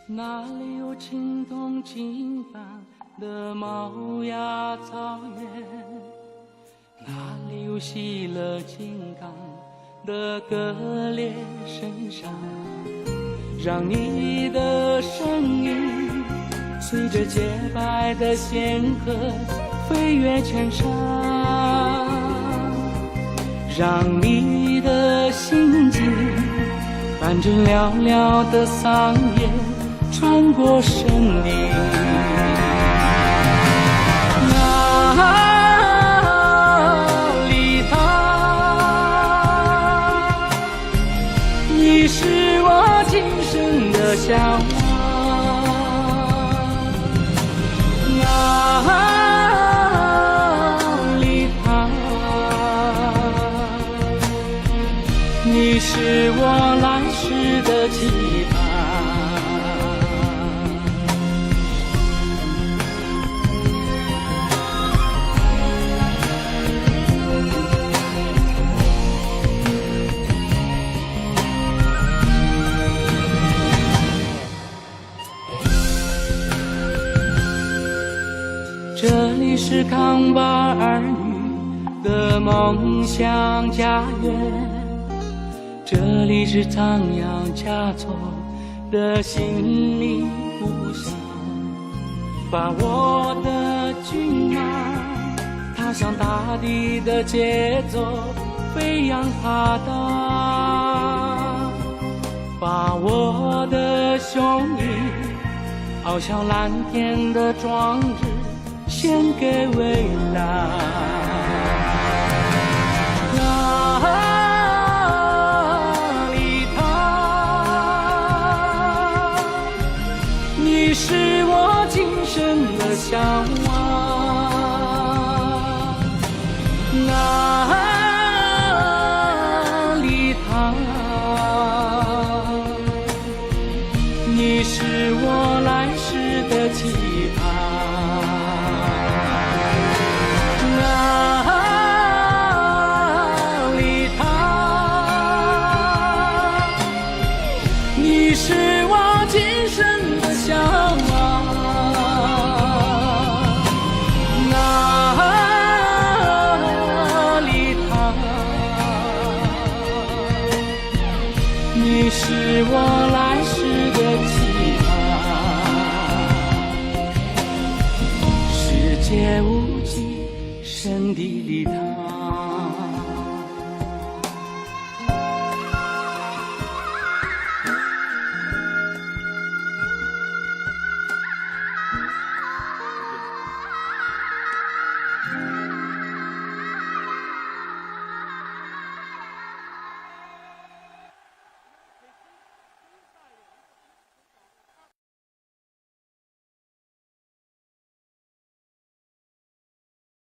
哪里有青铜金般的猫呀草原？哪里有喜乐金刚的歌烈深山？让你的声音随着洁白的仙鹤飞越千山，让你的心境伴着寥寥的桑叶穿过森林。哪里他，你是我今生的向往。哪里他，你是我来世的期盼。这里是康巴儿女的梦想家园，这里是仓央嘉措的心灵故乡。把我的骏马踏上大地的节奏，飞扬踏荡。把我的雄鹰翱翔蓝天的壮志献给未来。哪里他，你是我今生的向往。哪里他，你是我来世的期盼。你是我今生的向往。哪里他，你是我来世的期盼。世界无际，神的礼堂。